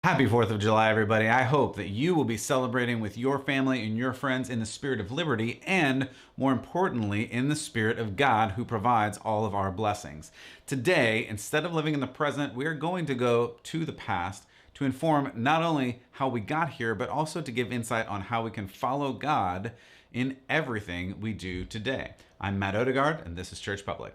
Happy 4th of July, everybody. I hope that you will be celebrating with your family and your friends in the spirit of liberty and, more importantly, in the spirit of God who provides all of our blessings. Today, instead of living in the present, we are going to go to the past to inform not only how we got here, but also to give insight on how we can follow God in everything we do today. I'm Matt Odegaard, and this is Church Public.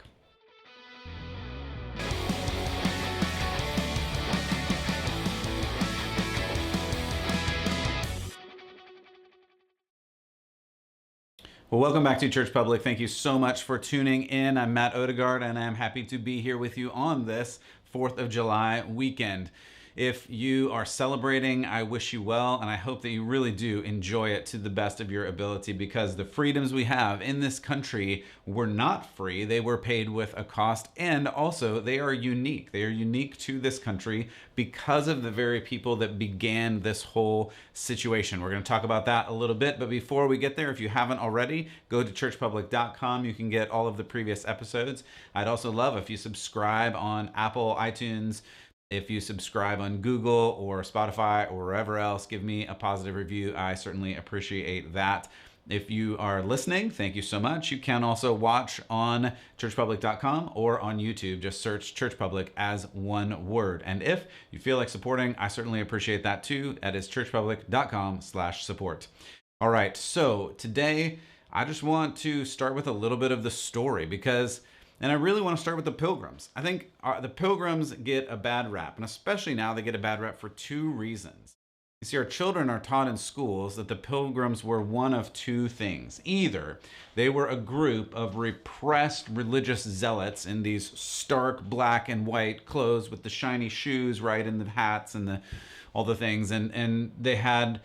Well, welcome back to Church Public. Thank you so much for tuning in. I'm Matt Odegaard, and I'm happy to be here with you on this 4th of July weekend. If you are celebrating, I wish you well, and I hope that you really do enjoy it to the best of your ability, because the freedoms we have in this country were not free. They were paid with a cost, and also they are unique. They are unique to this country because of the very people that began this whole situation. We're going to talk about that a little bit, but before we get there, if you haven't already, go to churchpublic.com. You can get all of the previous episodes. I'd also love if you subscribe on Apple, iTunes. If you subscribe on Google or Spotify or wherever else, give me a positive review. I certainly appreciate that. If you are listening, thank you so much. You can also watch on churchpublic.com or on YouTube. Just search Church Public as one word. And if you feel like supporting, I certainly appreciate that too. That is churchpublic.com/support. All right, so today I just want to start with a little bit of the story and I really want to start with the Pilgrims. I think the Pilgrims get a bad rap, and especially now they get a bad rap for two reasons. You see, our children are taught in schools that the Pilgrims were one of two things. Either they were a group of repressed religious zealots in these stark black and white clothes with the shiny shoes, right, and the hats and all the things, and they had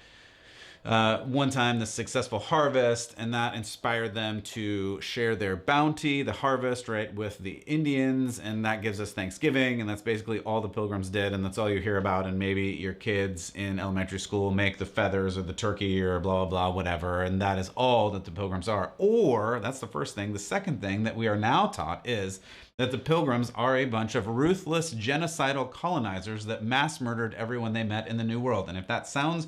one time the successful harvest, and that inspired them to share their bounty, the harvest, right, with the Indians, and that gives us Thanksgiving, and that's basically all the Pilgrims did, and that's all you hear about. And maybe your kids in elementary school make the feathers or the turkey or blah, blah, blah, whatever, and that is all that the Pilgrims are. Or, that's the first thing. The second thing that we are now taught is that the Pilgrims are a bunch of ruthless, genocidal colonizers that mass murdered everyone they met in the New World. And if that sounds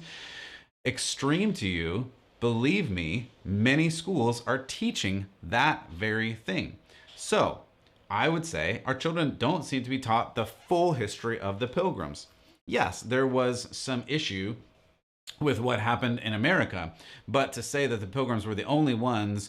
extreme to you, believe me, many schools are teaching that very thing. So I would say our children don't seem to be taught the full history of the Pilgrims. Yes, there was some issue with what happened in America, but to say that the Pilgrims were the only ones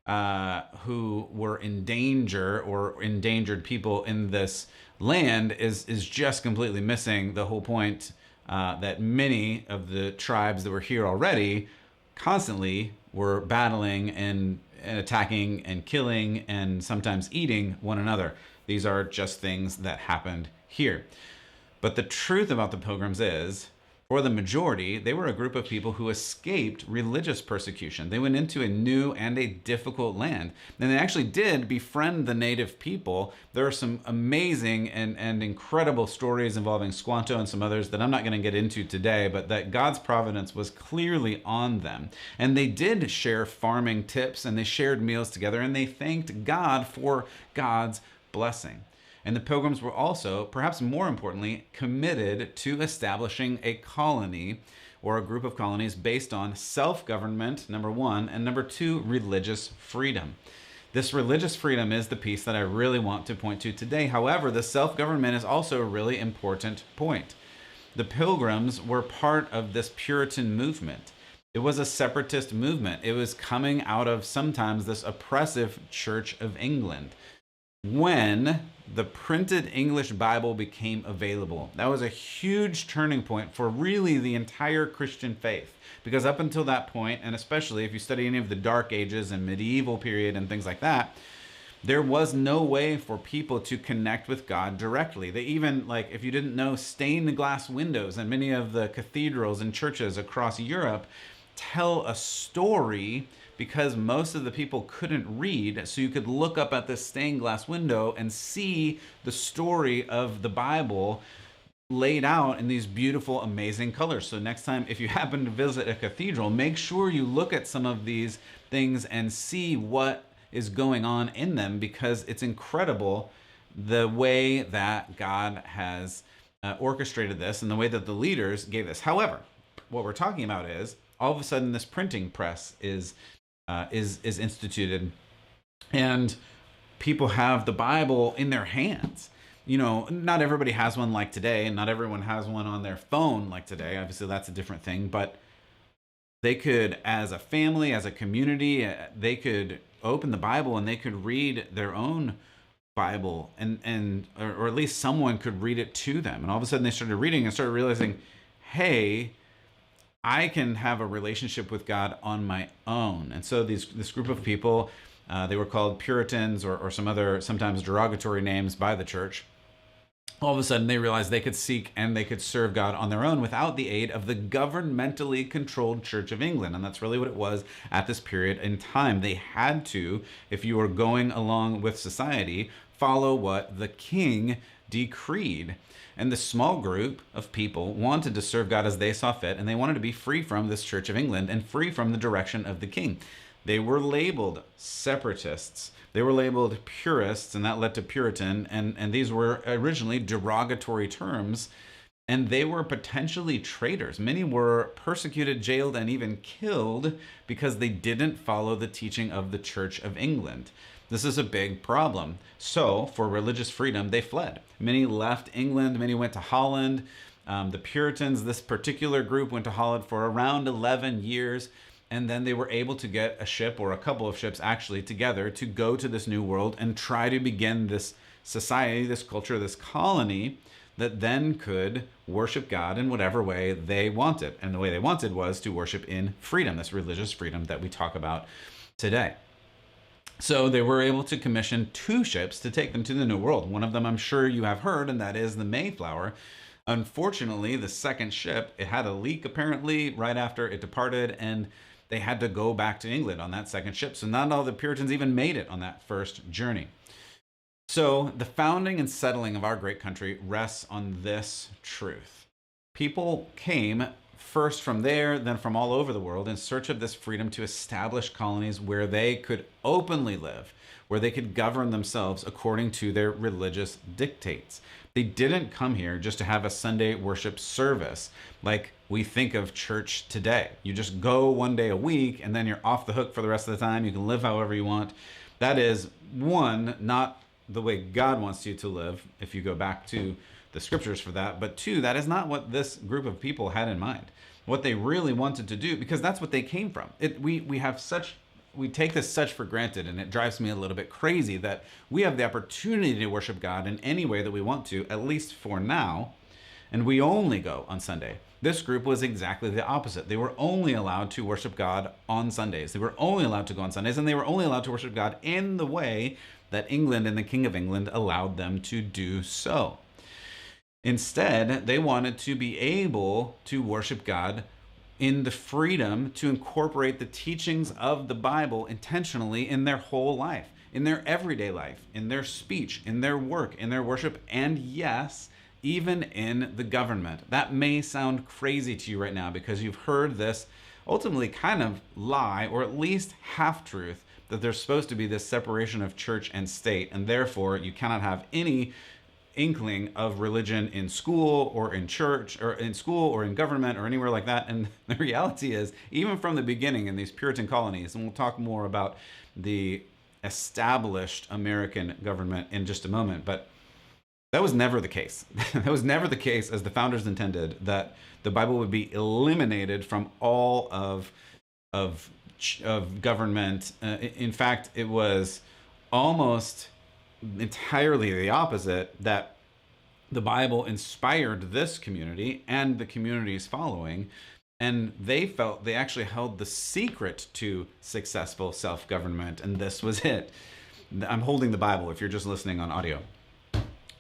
who were in danger or endangered people in this land is just completely missing the whole point. That many of the tribes that were here already constantly were battling and attacking and killing and sometimes eating one another. These are just things that happened here. But the truth about the Pilgrims is, for the majority, they were a group of people who escaped religious persecution. They went into a new and a difficult land. And they actually did befriend the native people. There are some amazing and incredible stories involving Squanto and some others that I'm not going to get into today, but that God's providence was clearly on them. And they did share farming tips, and they shared meals together, and they thanked God for God's blessing. And the Pilgrims were also, perhaps more importantly, committed to establishing a colony or a group of colonies based on self-government, number one, and number two, religious freedom. This religious freedom is the piece that I really want to point to today. However, the self-government is also a really important point. The Pilgrims were part of this Puritan movement. It was a separatist movement. It was coming out of sometimes this oppressive Church of England. When the printed English Bible became available, that was a huge turning point for really the entire Christian faith. Because up until that point, and especially if you study any of the Dark Ages and medieval period and things like that, there was no way for people to connect with God directly. They even, like, if you didn't know, stained glass windows in many of the cathedrals and churches across Europe tell a story, because most of the people couldn't read, so you could look up at this stained glass window and see the story of the Bible laid out in these beautiful, amazing colors. So next time, if you happen to visit a cathedral, make sure you look at some of these things and see what is going on in them, because it's incredible the way that God has orchestrated this and the way that the leaders gave this. However, what we're talking about is all of a sudden this printing press is instituted, and people have the Bible in their hands. Not everybody has one like today, and not everyone has one on their phone like today. Obviously, that's a different thing, but they could, as a family, as a community, they could open the Bible and they could read their own Bible, or at least someone could read it to them. And all of a sudden they started reading and started realizing, hey, I can have a relationship with God on my own. And so this group of people, they were called Puritans, or some other sometimes derogatory names by the church. All of a sudden they realized they could seek and they could serve God on their own without the aid of the governmentally controlled Church of England. And that's really what it was at this period in time. They had to, if you were going along with society, follow what the king decreed. And the small group of people wanted to serve God as they saw fit, and they wanted to be free from this Church of England and free from the direction of the king. They were labeled separatists. They were labeled purists, and that led to Puritan, and these were originally derogatory terms, and they were potentially traitors. Many were persecuted, jailed, and even killed because they didn't follow the teaching of the Church of England. This is a big problem. So, for religious freedom, they fled. Many left England, many went to Holland. The Puritans, this particular group, went to Holland for around 11 years. And then they were able to get a ship, or a couple of ships actually, together to go to this new world and try to begin this society, this culture, this colony that then could worship God in whatever way they wanted. And the way they wanted was to worship in freedom, this religious freedom that we talk about today. So they were able to commission 2 ships to take them to the New World. One of them I'm sure you have heard, and that is the Mayflower. Unfortunately, the second ship, it had a leak apparently right after it departed, and they had to go back to England on that second ship. So not all the Puritans even made it on that first journey. So the founding and settling of our great country rests on this truth. People came first from there, then from all over the world in search of this freedom to establish colonies where they could openly live, where they could govern themselves according to their religious dictates. They didn't come here just to have a Sunday worship service like we think of church today. You just go one day a week and then you're off the hook for the rest of the time. You can live however you want. That is, one, not the way God wants you to live, if you go back to the scriptures for that. But 2, that is not what this group of people had in mind. What they really wanted to do, because that's what they came from. We take this such for granted, and it drives me a little bit crazy that we have the opportunity to worship God in any way that we want to, at least for now, and we only go on Sunday. This group was exactly the opposite. They were only allowed to worship God on Sundays. They were only allowed to go on Sundays, and they were only allowed to worship God in the way that England and the King of England allowed them to do so. Instead, they wanted to be able to worship God in the freedom to incorporate the teachings of the Bible intentionally in their whole life, in their everyday life, in their speech, in their work, in their worship, and yes, even in the government. That may sound crazy to you right now because you've heard this ultimately kind of lie, or at least half-truth, that there's supposed to be this separation of church and state, and therefore you cannot have any inkling of religion in school or in church or in school or in government or anywhere like that. And the reality is, even from the beginning in these Puritan colonies, and we'll talk more about the established American government in just a moment, but that was never the case. That was never the case as the founders intended, that the Bible would be eliminated from all of government. In fact, it was almost entirely the opposite, that the Bible inspired this community and the communities following, and they felt they actually held the secret to successful self-government, and this was it. I'm holding the Bible if you're just listening on audio.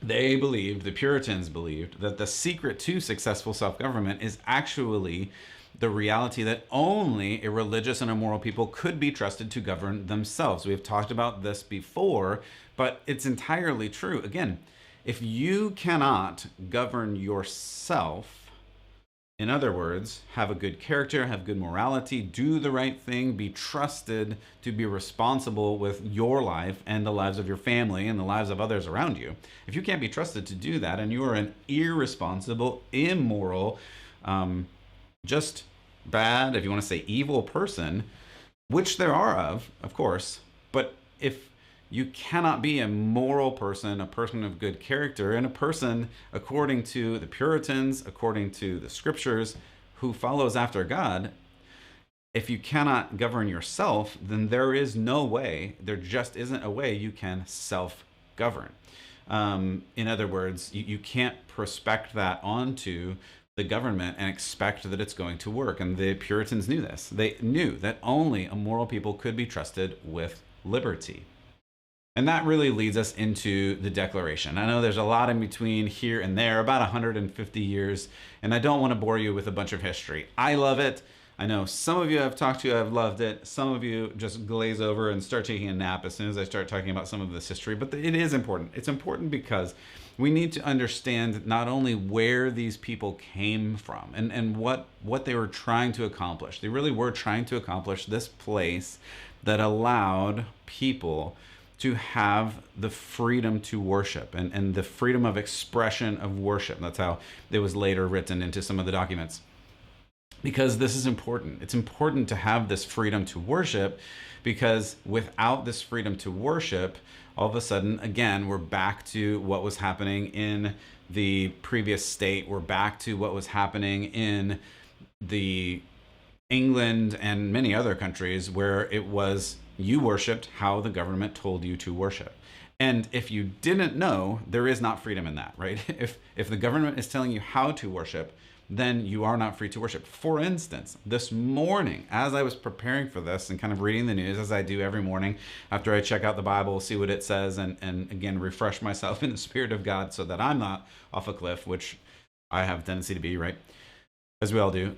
They believed, the Puritans believed, that the secret to successful self-government is actually the reality that only a religious and a moral people could be trusted to govern themselves. We've talked about this before, but it's entirely true. Again, if you cannot govern yourself, In other words, have a good character, have good morality, do the right thing, be trusted to be responsible with your life and the lives of your family and the lives of others around you. If you can't be trusted to do that and you are an irresponsible, immoral, just bad, if you want to say evil person, which there are of course, but if you cannot be a moral person, a person of good character, and a person, according to the Puritans, according to the scriptures, who follows after God, if you cannot govern yourself, then there is no way, there just isn't a way you can self govern. In other words, you can't prospect that onto the government and expect that it's going to work. And the Puritans knew this. They knew that only a moral people could be trusted with liberty. And that really leads us into the Declaration. I know there's a lot in between here and there, about 150 years, and I don't want to bore you with a bunch of history. I love it. I know some of you I've talked to have loved it. Some of you just glaze over and start taking a nap as soon as I start talking about some of this history, but it is important. It's important because we need to understand not only where these people came from and what they were trying to accomplish. They really were trying to accomplish this place that allowed people to have the freedom to worship and the freedom of expression of worship. That's how it was later written into some of the documents. Because this is important. It's important to have this freedom to worship, because without this freedom to worship, all of a sudden, again, we're back to what was happening in the previous state. We're back to what was happening in the England and many other countries, where it was you worshiped how the government told you to worship. And if you didn't know, there is not freedom in that, right? If the government is telling you how to worship, then you are not free to worship. For instance, this morning, as I was preparing for this and kind of reading the news, as I do every morning after I check out the Bible, see what it says, and again, refresh myself in the Spirit of God so that I'm not off a cliff, which I have a tendency to be, right? As we all do.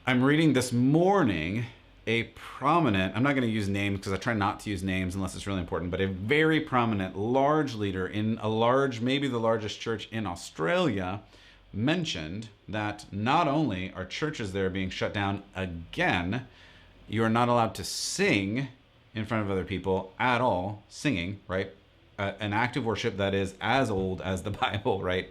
I'm reading this morning a prominent, I'm not going to use names because I try not to use names unless it's really important, but a very prominent, large leader in a large, maybe the largest church in Australia, mentioned that not only are churches there being shut down again, you are not allowed to sing in front of other people at all, singing, right? An act of worship that is as old as the Bible, right?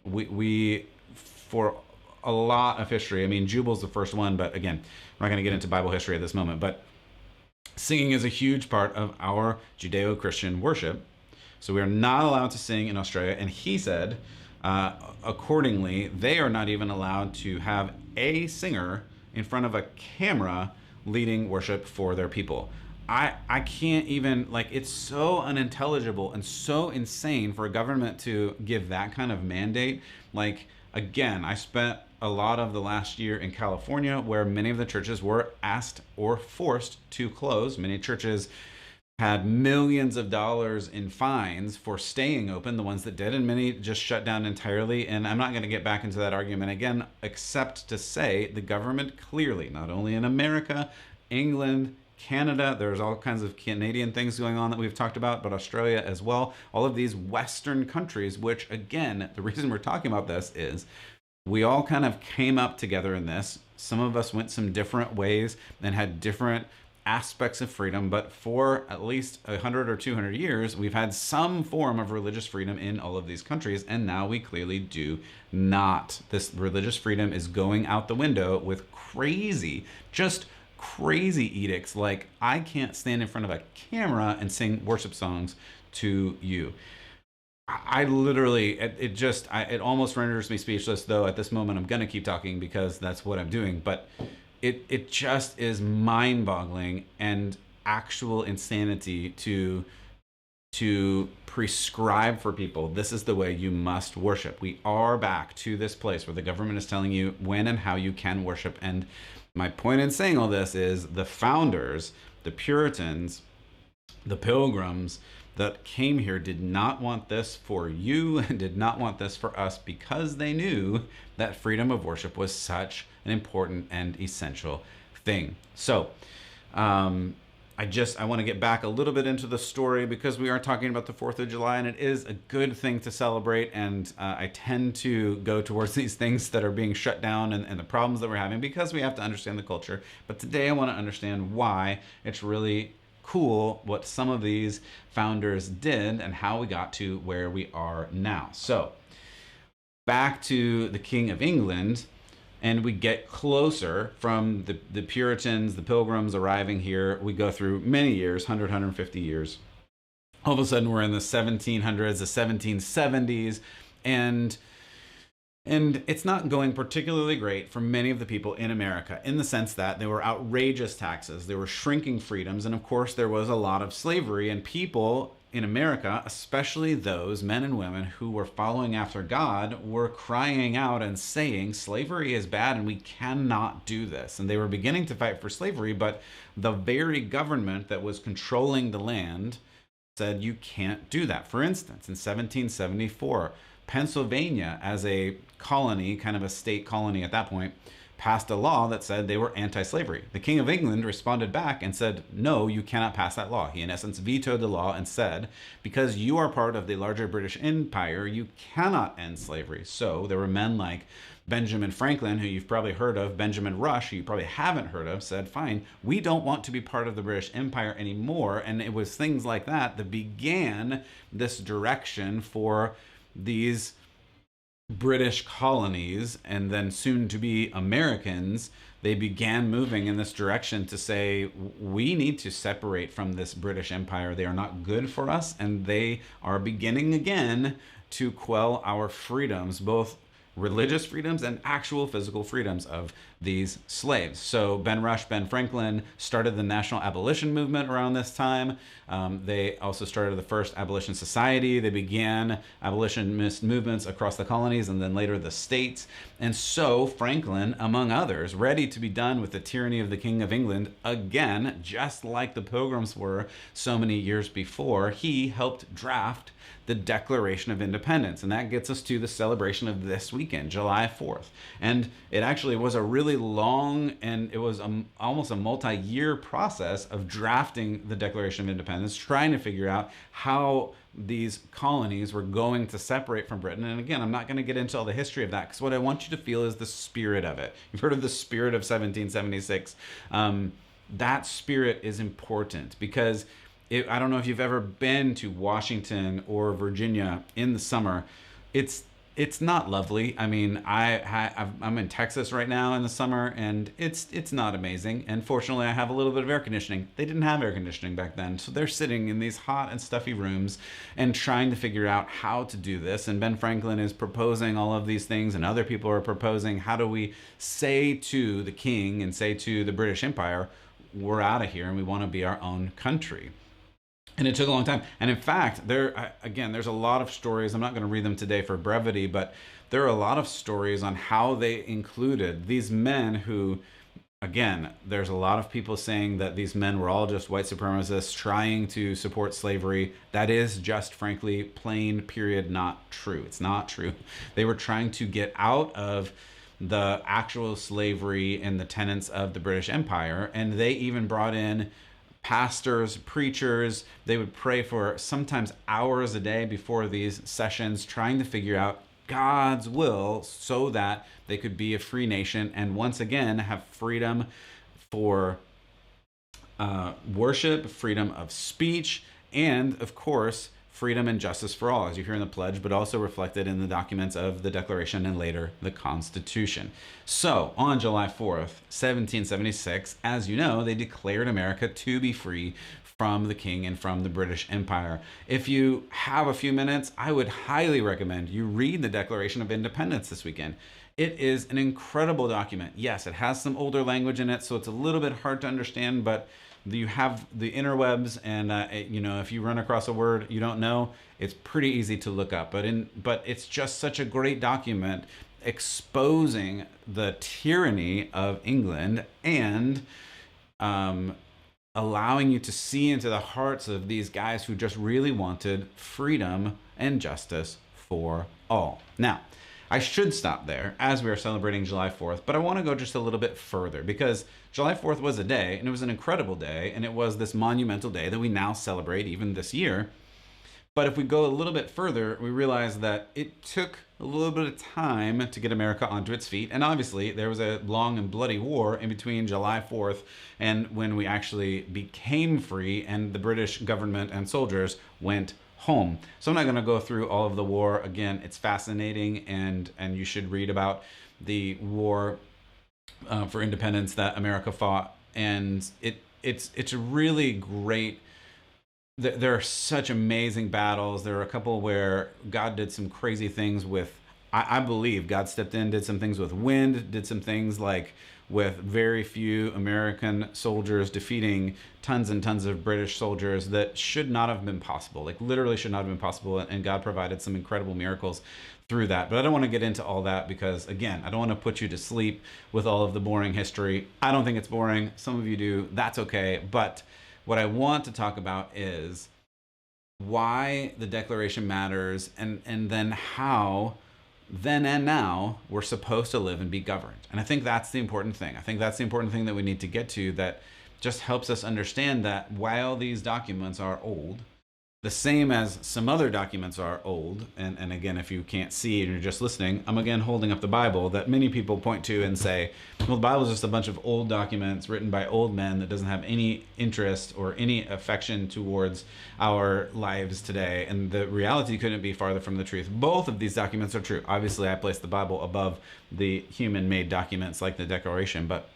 We for a lot of history, I mean, Jubal's the first one, but again, I'm not going to get into Bible history at this moment, but singing is a huge part of our Judeo-Christian worship. So we are not allowed to sing in Australia. And he said, accordingly, they are not even allowed to have a singer in front of a camera leading worship for their people. I can't even, like, it's so unintelligible and so insane for a government to give that kind of mandate. Like, again, I spent a lot of the last year in California, where many of the churches were asked or forced to close. Many churches had millions of dollars in fines for staying open, the ones that did, and many just shut down entirely. And I'm not going to get back into that argument again, except to say the government clearly, not only in America, England, Canada, there's all kinds of Canadian things going on that we've talked about, but Australia as well, all of these Western countries, which again, the reason we're talking about this is we all kind of came up together in this. Some of us went some different ways and had different aspects of freedom, but for at least 100 or 200 years, we've had some form of religious freedom in all of these countries, and now we clearly do not. This religious freedom is going out the window with just crazy edicts like, I can't stand in front of a camera and sing worship songs to you. I literally, it almost renders me speechless, though at this moment I'm going to keep talking because that's what I'm doing. But it just is mind-boggling and actual insanity to prescribe for people, this is the way you must worship. We are back to this place where the government is telling you when and how you can worship. And my point in saying all this is the founders, the Puritans, the Pilgrims that came here did not want this for you and did not want this for us, because they knew that freedom of worship was such an important and essential thing. So I I want to get back a little bit into the story because we are talking about the 4th of July, and it is a good thing to celebrate. And I tend to go towards these things that are being shut down and the problems that we're having because we have to understand the culture. But today I want to understand why it's really cool what some of these founders did and how we got to where we are now. So back to the King of England, and we get closer from the Puritans, the Pilgrims arriving here. We go through many years, 150 years. All of a sudden, we're in the 1700s, the 1770s, and it's not going particularly great for many of the people in America in the sense that there were outrageous taxes, there were shrinking freedoms, and of course, there was a lot of slavery, and people in America, especially those men and women who were following after God, were crying out and saying slavery is bad and we cannot do this. And they were beginning to fight for slavery, but the very government that was controlling the land said you can't do that. For instance, in 1774, Pennsylvania, as a colony, kind of a state colony at that point, passed a law that said they were anti-slavery. The King of England responded back and said, no, you cannot pass that law. He, in essence, vetoed the law and said, because you are part of the larger British Empire, you cannot end slavery. So there were men like Benjamin Franklin, who you've probably heard of, Benjamin Rush, who you probably haven't heard of, said, fine, we don't want to be part of the British Empire anymore. And it was things like that that began this direction for these British colonies and then soon to be Americans. They began moving in this direction to say, we need to separate from this British Empire. They are not good for us, and they are beginning again to quell our freedoms, both religious freedoms and actual physical freedoms of these slaves. So Ben Franklin started the National Abolition Movement around this time. They also started the first Abolition Society. They began abolitionist movements across the colonies and then later the states. And so Franklin, among others, ready to be done with the tyranny of the King of England, again, just like the Pilgrims were so many years before, he helped draft the Declaration of Independence. And that gets us to the celebration of this weekend, July 4th. And it actually was a really long, and it was almost a multi-year process of drafting the Declaration of Independence, trying to figure out how these colonies were going to separate from Britain. And again, I'm not going to get into all the history of that because what I want you to feel is the spirit of it. You've heard of the spirit of 1776. That spirit is important because I don't know if you've ever been to Washington or Virginia in the summer. It's not lovely. I mean, I'm in Texas right now in the summer, and it's not amazing. And fortunately, I have a little bit of air conditioning. They didn't have air conditioning back then, so they're sitting in these hot and stuffy rooms and trying to figure out how to do this. And Ben Franklin is proposing all of these things, and other people are proposing, how do we say to the king and say to the British Empire, we're out of here and we want to be our own country. And it took a long time. And in fact, there's a lot of stories. I'm not going to read them today for brevity, but there are a lot of stories on how they included these men who, again, there's a lot of people saying that these men were all just white supremacists trying to support slavery. That is just, frankly, plain, period, not true. It's not true. They were trying to get out of the actual slavery and the tenets of the British Empire. And they even brought in pastors, preachers. They would pray for sometimes hours a day before these sessions, trying to figure out God's will so that they could be a free nation and once again have freedom for worship, freedom of speech, and of course, freedom and justice for all, as you hear in the pledge, but also reflected in the documents of the Declaration and later the Constitution. So on July 4th, 1776, as you know, they declared America to be free from the king and from the British Empire. If you have a few minutes, I would highly recommend you read the Declaration of Independence this weekend. It is an incredible document. Yes, it has some older language in it, so it's a little bit hard to understand, but you have the interwebs, and if you run across a word you don't know, it's pretty easy to look up. But it's just such a great document exposing the tyranny of England and allowing you to see into the hearts of these guys who just really wanted freedom and justice for all. Now, I should stop there as we are celebrating July 4th, but I want to go just a little bit further because July 4th was a day, and it was an incredible day, and it was this monumental day that we now celebrate even this year. But if we go a little bit further, we realize that it took a little bit of time to get America onto its feet. And obviously, there was a long and bloody war in between July 4th and when we actually became free and the British government and soldiers went home. So I'm not going to go through all of the war. Again, it's fascinating, and you should read about the war for independence that America fought. And it's a really great. There are such amazing battles. There are a couple where God did some crazy things with, I believe God stepped in, did some things with wind, did some things like with very few American soldiers defeating tons and tons of British soldiers that should not have been possible, like literally should not have been possible. And God provided some incredible miracles through that. But I don't want to get into all that because, again, I don't want to put you to sleep with all of the boring history. I don't think it's boring. Some of you do. That's okay. But what I want to talk about is why the Declaration matters, and then how then and now we're supposed to live and be governed. And I think that's the important thing. I think that's the important thing that we need to get to, that just helps us understand that while these documents are old, the same as some other documents are old, and again, if you can't see and you're just listening, I'm again holding up the Bible that many people point to and say, well, the Bible is just a bunch of old documents written by old men that doesn't have any interest or any affection towards our lives today. And the reality couldn't be farther from the truth. Both of these documents are true. Obviously, I place the Bible above the human-made documents like the Declaration, but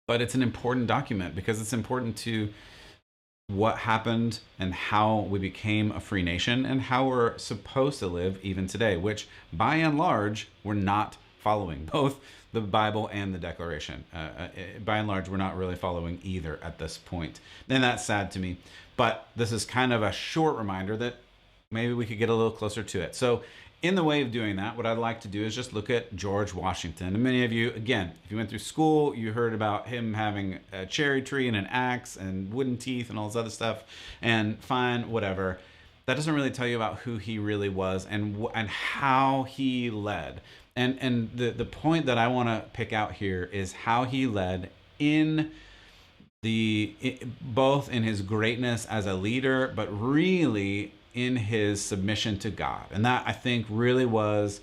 it's an important document because it's important to what happened and how we became a free nation and how we're supposed to live even today, which by and large, we're not following both the Bible and the Declaration. By and large, we're not really following either at this point. And that's sad to me. But this is kind of a short reminder that maybe we could get a little closer to it. So in the way of doing that, what I'd like to do is just look at George Washington. And many of you, again, if you went through school, you heard about him having a cherry tree and an axe and wooden teeth and all this other stuff. And fine, whatever. That doesn't really tell you about who he really was and how he led. And the point that I want to pick out here is how he led in both in his greatness as a leader, but really in his submission to God. And that, I think, really was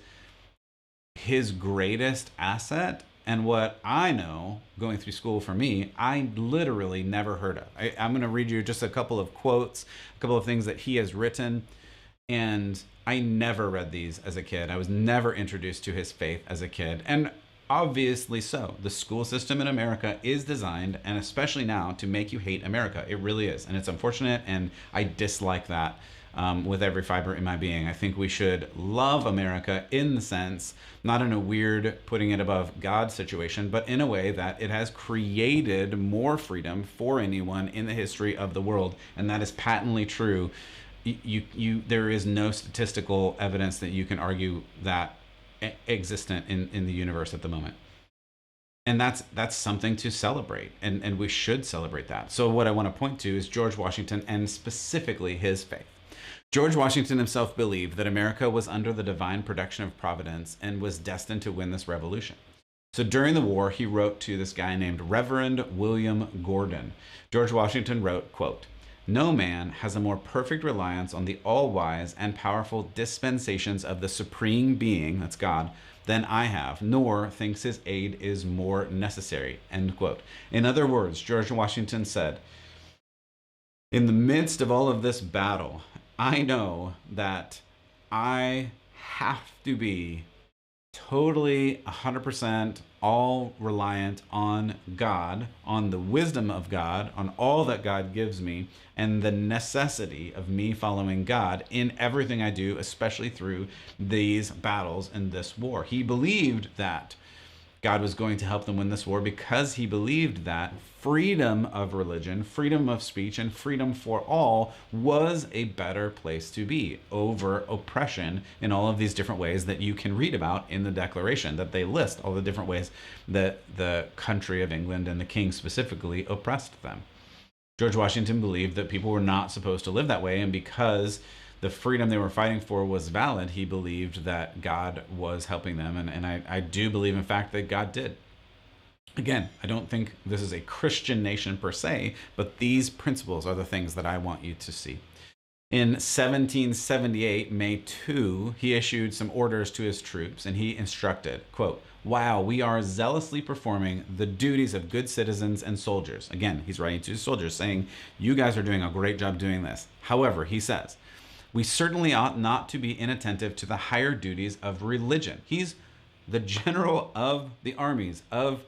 his greatest asset. And what I know going through school for me, I literally never heard of. I'm going to read you just a couple of quotes, a couple of things that he has written. And I never read these as a kid. I was never introduced to his faith as a kid. And obviously so. The school system in America is designed, and especially now, to make you hate America. It really is. And it's unfortunate, and I dislike that. With every fiber in my being. I think we should love America in the sense, not in a weird putting it above God situation, but in a way that it has created more freedom for anyone in the history of the world. And that is patently true. There is no statistical evidence that you can argue that existent in the universe at the moment. And that's something to celebrate, and we should celebrate that. So what I want to point to is George Washington and specifically his faith. George Washington himself believed that America was under the divine protection of Providence and was destined to win this revolution. So during the war, he wrote to this guy named Reverend William Gordon. George Washington wrote, quote, "No man has a more perfect reliance on the all-wise and powerful dispensations of the Supreme Being," that's God, "than I have, nor thinks his aid is more necessary," end quote. In other words, George Washington said, in the midst of all of this battle, I know that I have to be totally 100% all reliant on God, on the wisdom of God, on all that God gives me, and the necessity of me following God in everything I do, especially through these battles in this war. He believed that God was going to help them win this war because he believed that freedom of religion, freedom of speech, and freedom for all was a better place to be over oppression in all of these different ways that you can read about in the Declaration, that they list all the different ways that the country of England and the king specifically oppressed them. George Washington believed that people were not supposed to live that way, and because the freedom they were fighting for was valid, he believed that God was helping them. And I do believe, in fact, that God did. Again, I don't think this is a Christian nation per se, but these principles are the things that I want you to see. In 1778, May 2, he issued some orders to his troops, and he instructed, quote, "While we are zealously performing the duties of good citizens and soldiers." Again, he's writing to his soldiers saying, you guys are doing a great job doing this. However, he says, "We certainly ought not to be inattentive to the higher duties of religion." He's the general of the armies of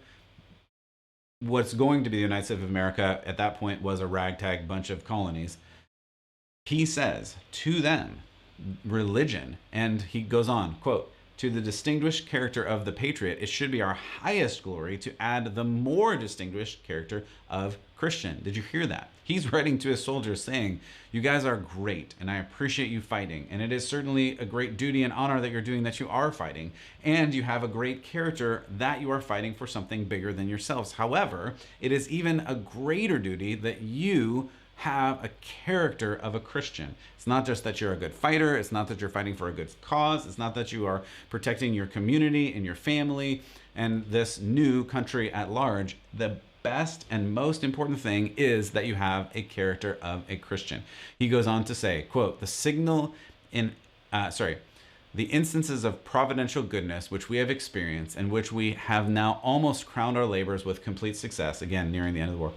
what's going to be the United States of America. At that point was a ragtag bunch of colonies. He says to them, religion, and he goes on, quote, "To the distinguished character of the patriot, it should be our highest glory to add the more distinguished character of Christian." Did you hear that? He's writing to his soldiers saying, you guys are great, and I appreciate you fighting, and it is certainly a great duty and honor that you're doing, that you are fighting, and you have a great character that you are fighting for something bigger than yourselves. However, it is even a greater duty that you have a character of a Christian. It's not just that you're a good fighter. It's not that you're fighting for a good cause. It's not that you are protecting your community and your family and this new country at large. The best and most important thing is that you have a character of a Christian. He goes on to say, quote, "The instances of providential goodness which we have experienced and which we have now almost crowned our labors with complete success," again, nearing the end of the war,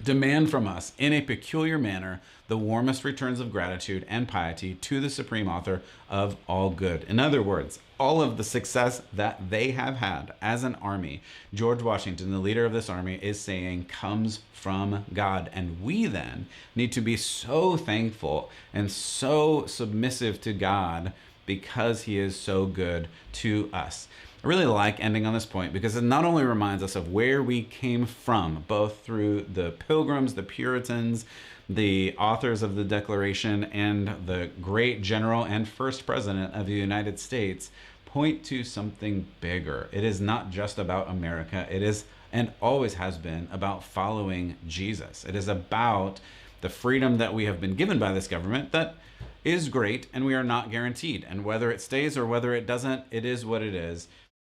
"demand from us in a peculiar manner the warmest returns of gratitude and piety to the supreme author of all good." In other words, all of the success that they have had as an army, George Washington, the leader of this army, is saying comes from God. And we then need to be so thankful and so submissive to God because he is so good to us. I really like ending on this point because it not only reminds us of where we came from, both through the Pilgrims, the Puritans, the authors of the Declaration, and the great general and first president of the United States, point to something bigger. It is not just about America. It is, and always has been, about following Jesus. It is about the freedom that we have been given by this government that is great and we are not guaranteed. And whether it stays or whether it doesn't, it is what it is.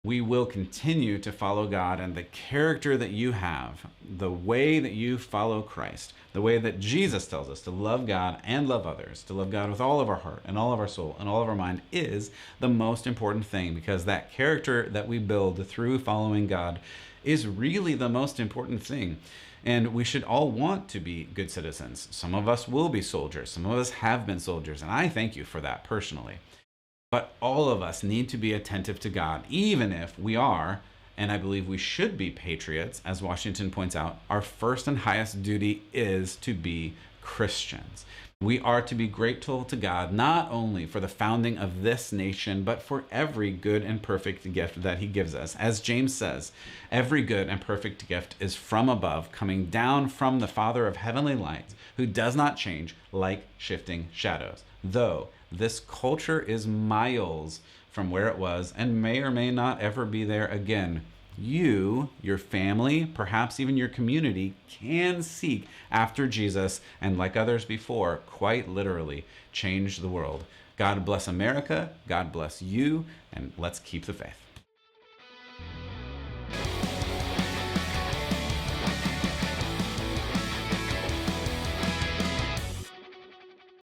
We will continue to follow God, and the character that you have, the way that you follow Christ, the way that Jesus tells us to love God and love others, to love God with all of our heart and all of our soul and all of our mind, is the most important thing, because that character that we build through following God is really the most important thing. And we should all want to be good citizens. Some of us will be soldiers. Some of us have been soldiers, and I thank you for that personally. But all of us need to be attentive to God, even if we are, and I believe we should be, patriots. As Washington points out, our first and highest duty is to be Christians. We are to be grateful to God, not only for the founding of this nation, but for every good and perfect gift that he gives us. As James says, every good and perfect gift is from above, coming down from the Father of heavenly lights, who does not change like shifting shadows. Though this culture is miles from where it was and may or may not ever be there again, you, your family, perhaps even your community, can seek after Jesus and, like others before, quite literally change the world. God bless America, God bless you, and let's keep the faith.